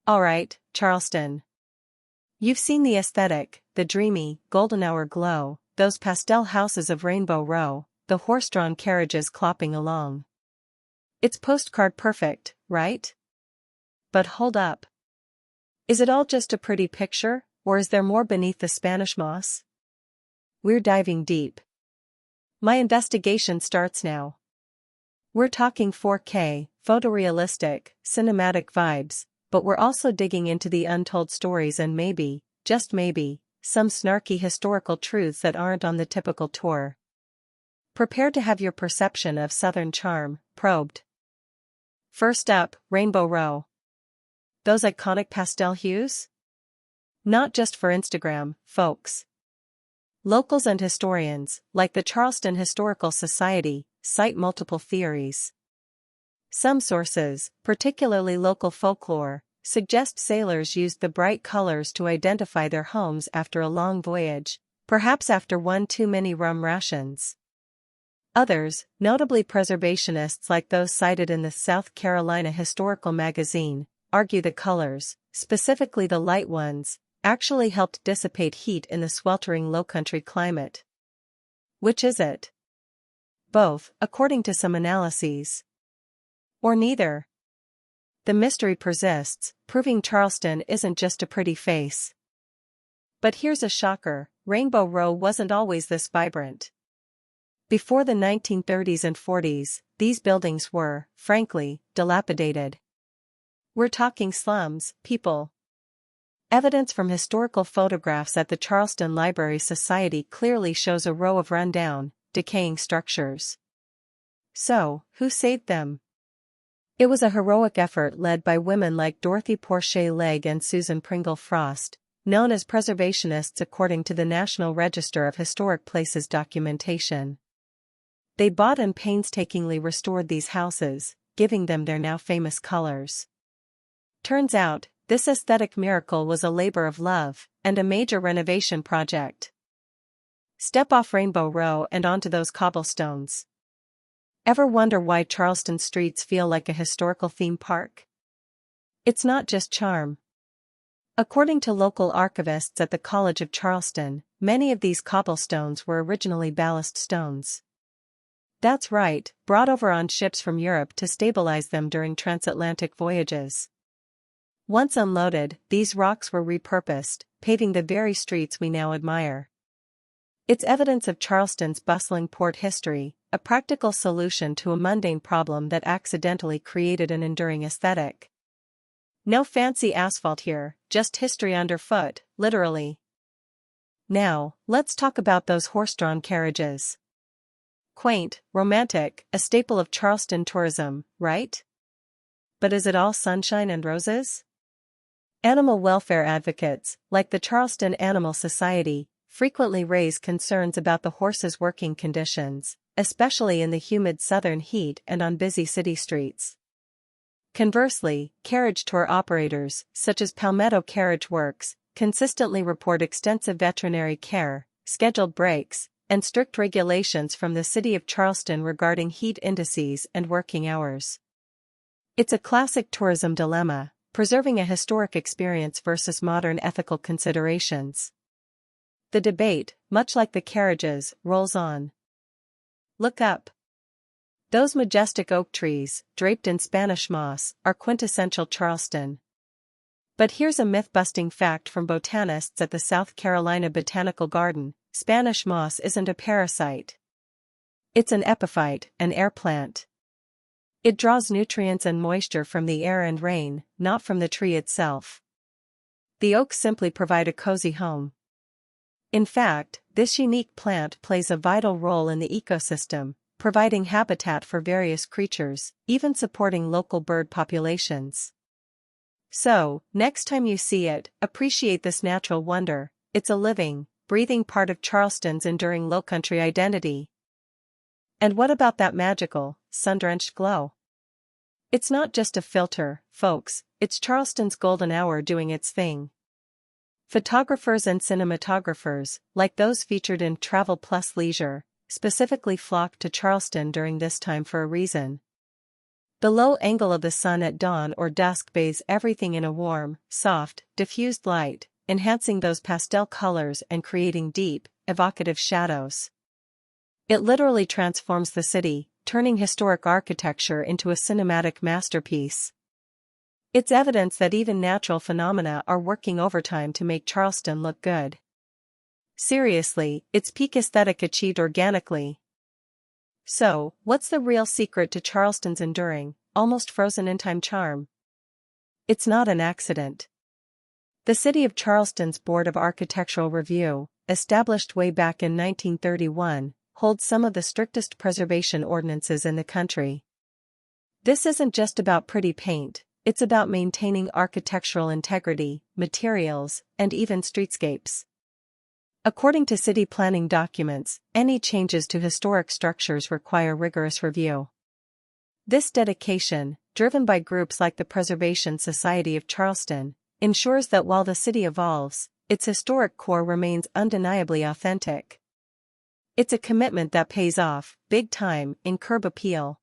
Alright, Charleston. You've seen the aesthetic, the dreamy, golden hour glow, those pastel houses of Rainbow Row, the horse-drawn carriages clopping along. It's postcard perfect, right? But hold up. Is it all just a pretty picture, or is there more beneath the Spanish moss? We're diving deep. My investigation starts now. We're talking 4K, photorealistic, cinematic vibes, but we're also digging into the untold stories and maybe, just maybe, some snarky historical truths that aren't on the typical tour. Prepare to have your perception of Southern charm probed. First up, Rainbow Row. Those iconic pastel hues? Not just for Instagram, folks. Locals and historians, like the Charleston Historical Society, cite multiple theories. Some sources, particularly local folklore, suggest sailors used the bright colors to identify their homes after a long voyage, perhaps after one too many rum rations. Others, notably preservationists like those cited in the South Carolina Historical Magazine, argue the colors, specifically the light ones, actually helped dissipate heat in the sweltering lowcountry climate. Which is it? Both, according to some analyses. Or neither. The mystery persists, proving Charleston isn't just a pretty face. But here's a shocker, Rainbow Row wasn't always this vibrant. Before the 1930s and 40s, these buildings were, frankly, dilapidated. We're talking slums, people. Evidence from historical photographs at the Charleston Library Society clearly shows a row of rundown, decaying structures. So, who saved them? It was a heroic effort led by women like Dorothy Porcher Legge and Susan Pringle Frost, known as preservationists according to the National Register of Historic Places documentation. They bought and painstakingly restored these houses, giving them their now famous colors. Turns out, this aesthetic miracle was a labor of love, and a major renovation project. Step off Rainbow Row and onto those cobblestones. Ever wonder why Charleston streets feel like a historical theme park? It's not just charm. According to local archivists at the College of Charleston, many of these cobblestones were originally ballast stones. That's right, brought over on ships from Europe to stabilize them during transatlantic voyages. Once unloaded, these rocks were repurposed, paving the very streets we now admire. It's evidence of Charleston's bustling port history, a practical solution to a mundane problem that accidentally created an enduring aesthetic. No fancy asphalt here, just history underfoot, literally. Now, let's talk about those horse-drawn carriages. Quaint, romantic, a staple of Charleston tourism, right? But is it all sunshine and roses? Animal welfare advocates, like the Charleston Animal Society, frequently raise concerns about the horses' working conditions, especially in the humid southern heat and on busy city streets. Conversely, carriage tour operators, such as Palmetto Carriage Works, consistently report extensive veterinary care, scheduled breaks, and strict regulations from the city of Charleston regarding heat indices and working hours. It's a classic tourism dilemma, preserving a historic experience versus modern ethical considerations. The debate, much like the carriages, rolls on. Look up. Those majestic oak trees, draped in Spanish moss, are quintessential Charleston. But here's a myth-busting fact from botanists at the South Carolina Botanical Garden: Spanish moss isn't a parasite. It's an epiphyte, an air plant. It draws nutrients and moisture from the air and rain, not from the tree itself. The oaks simply provide a cozy home. In fact, this unique plant plays a vital role in the ecosystem, providing habitat for various creatures, even supporting local bird populations. So, next time you see it, appreciate this natural wonder. It's a living, breathing part of Charleston's enduring lowcountry identity. And what about that magical, sun-drenched glow? It's not just a filter, folks, it's Charleston's golden hour doing its thing. Photographers and cinematographers, like those featured in Travel Plus Leisure, specifically flock to Charleston during this time for a reason. The low angle of the sun at dawn or dusk bathes everything in a warm, soft, diffused light, enhancing those pastel colors and creating deep, evocative shadows. It literally transforms the city, turning historic architecture into a cinematic masterpiece. It's evidence that even natural phenomena are working overtime to make Charleston look good. Seriously, its peak aesthetic achieved organically. So, what's the real secret to Charleston's enduring, almost frozen-in-time charm? It's not an accident. The City of Charleston's Board of Architectural Review, established way back in 1931, holds some of the strictest preservation ordinances in the country. This isn't just about pretty paint, it's about maintaining architectural integrity, materials, and even streetscapes. According to city planning documents, any changes to historic structures require rigorous review. This dedication, driven by groups like the Preservation Society of Charleston, ensures that while the city evolves, its historic core remains undeniably authentic. It's a commitment that pays off, big time, in curb appeal.